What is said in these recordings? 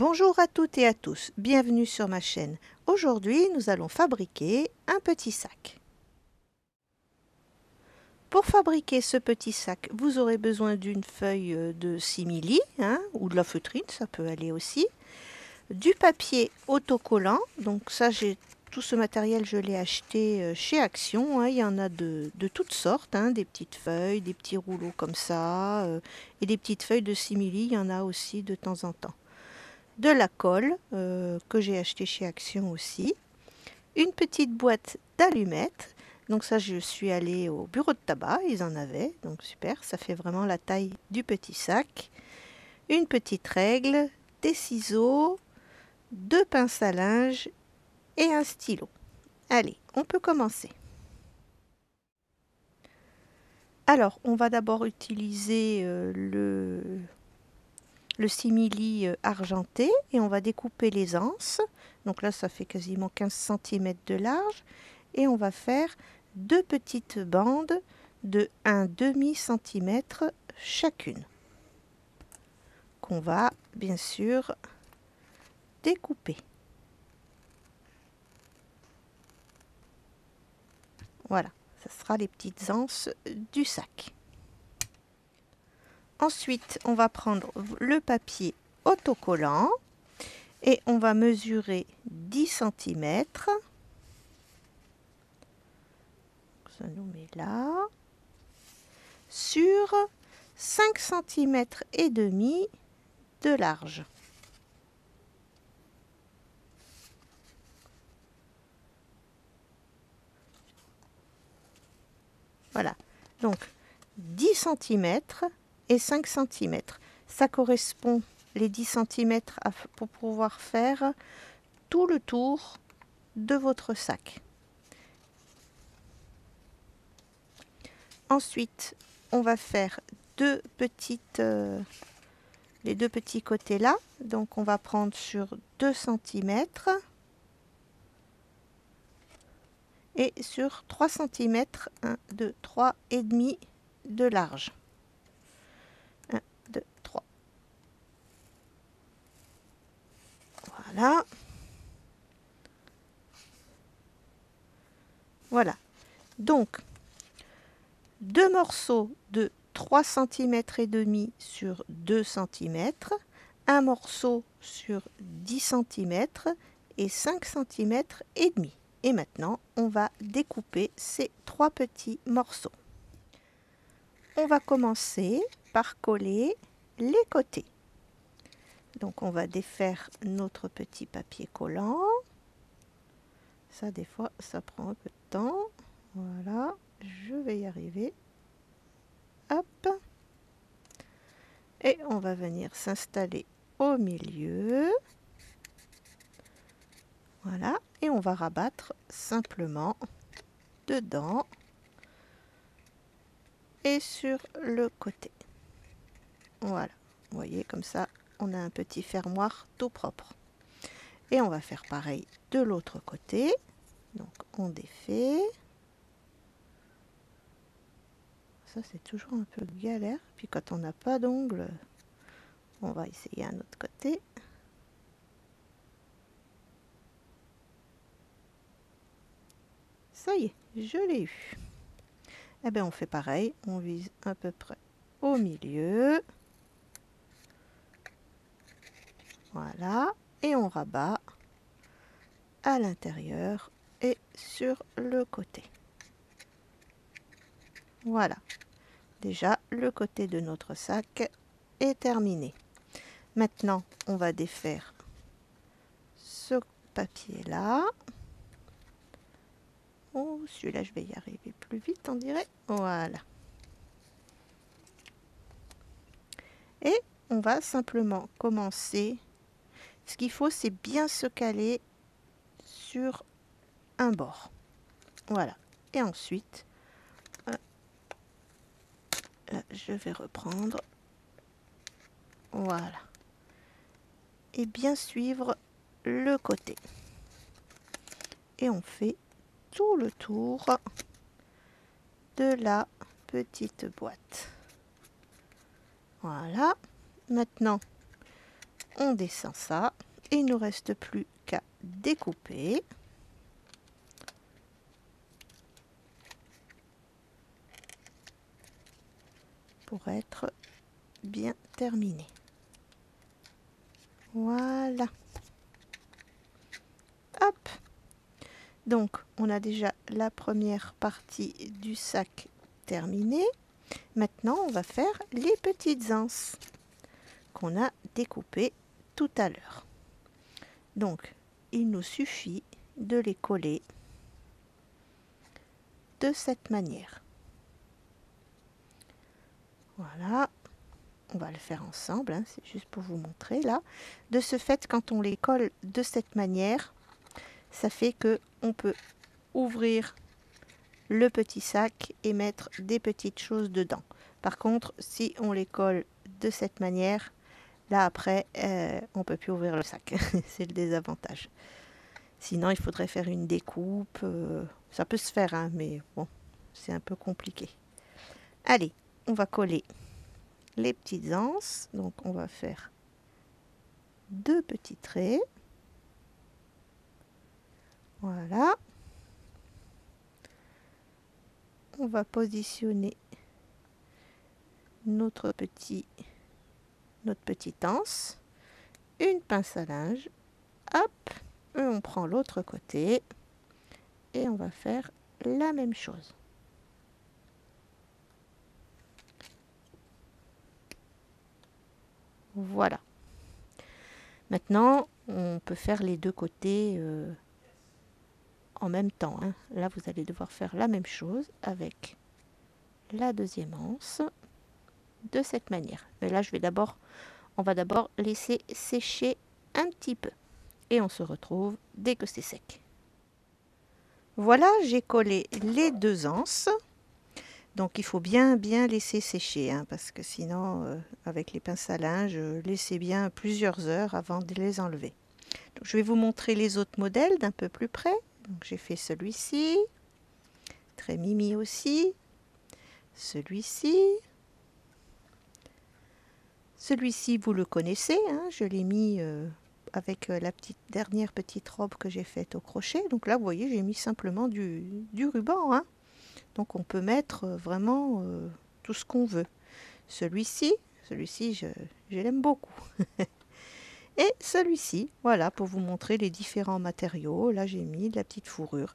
Bonjour à toutes et à tous, bienvenue sur ma chaîne. Aujourd'hui, nous allons fabriquer un petit sac. Pour fabriquer ce petit sac, vous aurez besoin d'une feuille de simili, ou de la feutrine, ça peut aller aussi, du papier autocollant, donc ça tout ce matériel je l'ai acheté chez Action, il y en a de toutes sortes, des petites feuilles, des petits rouleaux comme ça, et des petites feuilles de simili, il y en a aussi de temps en temps. De la colle que j'ai acheté chez Action aussi, une petite boîte d'allumettes, donc ça je suis allée au bureau de tabac, ils en avaient, donc super, ça fait vraiment la taille du petit sac, une petite règle, des ciseaux, deux pinces à linge et un stylo. Allez, on peut commencer. Alors, on va d'abord utiliser le simili argenté et on va découper les anses. Donc là, ça fait quasiment 15 cm de large. Et on va faire deux petites bandes de 1/2 cm chacune. Qu'on va, bien sûr, découper. Voilà, ça sera les petites anses du sac. Ensuite, on va prendre le papier autocollant et on va mesurer 10 cm. Ça nous met là. Sur 5 cm et demi de large. Voilà, donc 10 cm et 5 cm. Ça correspond, les 10 cm, pour pouvoir faire tout le tour de votre sac. Ensuite, on va faire les deux petits côtés là. Donc on va prendre sur 2 cm et sur 3 cm, 1, 2, 3 et demi de large. 1, 2, 3. Voilà. Voilà. Donc, deux morceaux de 3 cm et demi sur 2 cm, un morceau sur 10 cm et 5 cm et demi. Et maintenant, on va découper ces trois petits morceaux. On va commencer par coller les côtés. Donc on va défaire notre petit papier collant. Ça, des fois, ça prend un peu de temps. Voilà, je vais y arriver. Hop. Et on va venir s'installer au milieu. Voilà, et on va rabattre simplement dedans et sur le côté. Voilà, vous voyez, comme ça, on a un petit fermoir tout propre. Et on va faire pareil de l'autre côté. Donc on défait. Ça, c'est toujours un peu galère. Puis quand on n'a pas d'ongle, on va essayer un autre côté. Ça y est, je l'ai eu. Eh bien, on fait pareil. On vise à peu près au milieu. Voilà. Et on rabat à l'intérieur et sur le côté. Voilà. Déjà, le côté de notre sac est terminé. Maintenant, on va défaire ce papier-là. Oh, celui-là, je vais y arriver plus vite, on dirait. Voilà. Et on va simplement commencer. Ce qu'il faut, c'est bien se caler sur un bord. Voilà. Et ensuite, là, je vais reprendre. Voilà. Et bien suivre le côté. Et on fait tout le tour de la petite boîte. Voilà. Maintenant, on descend ça. Et il ne nous reste plus qu'à découper. Pour être bien terminé. Voilà. Hop. Donc, on a déjà la première partie du sac terminée. Maintenant, on va faire les petites anses qu'on a découpées tout à l'heure. Donc, il nous suffit de les coller de cette manière. Voilà. On va le faire ensemble, hein, c'est juste pour vous montrer là. De ce fait, quand on les colle de cette manière, ça fait que on peut ouvrir le petit sac et mettre des petites choses dedans. Par contre, si on les colle de cette manière, là après, on peut plus ouvrir le sac. C'est le désavantage. Sinon, il faudrait faire une découpe. Ça peut se faire, hein, mais bon, c'est un peu compliqué. Allez, on va coller les petites anses. Donc, on va faire 2 petits traits. Voilà. On va positionner notre petite anse. Une pince à linge. Hop. Et on prend l'autre côté. Et on va faire la même chose. Voilà. Maintenant, on peut faire les deux côtés en même temps, hein. Là, vous allez devoir faire la même chose avec la deuxième anse de cette manière. Mais là, on va d'abord laisser sécher un petit peu. Et on se retrouve dès que c'est sec. Voilà, j'ai collé les 2 anses. Donc il faut bien laisser sécher, hein, parce que sinon, avec les pinces à linge, laissez bien plusieurs heures avant de les enlever. Donc, je vais vous montrer les autres modèles d'un peu plus près. Donc j'ai fait celui-ci, très mimi aussi, celui-ci. Celui-ci, vous le connaissez, hein, je l'ai mis avec la dernière petite robe que j'ai faite au crochet. Donc là, vous voyez, j'ai mis simplement du ruban, hein. Donc on peut mettre vraiment tout ce qu'on veut. Celui-ci, je l'aime beaucoup. Et celui-ci, voilà, pour vous montrer les différents matériaux. Là, j'ai mis de la petite fourrure.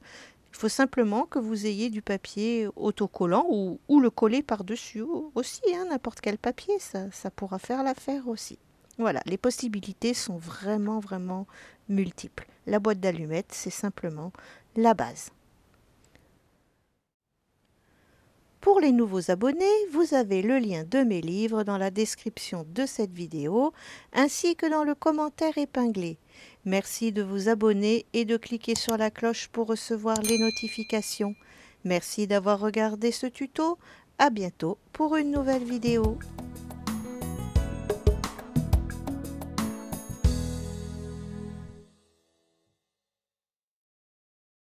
Il faut simplement que vous ayez du papier autocollant ou le coller par-dessus aussi, hein, n'importe quel papier, ça pourra faire l'affaire aussi. Voilà, les possibilités sont vraiment multiples. La boîte d'allumettes, c'est simplement la base. Pour les nouveaux abonnés, vous avez le lien de mes livres dans la description de cette vidéo, ainsi que dans le commentaire épinglé. Merci de vous abonner et de cliquer sur la cloche pour recevoir les notifications. Merci d'avoir regardé ce tuto. À bientôt pour une nouvelle vidéo.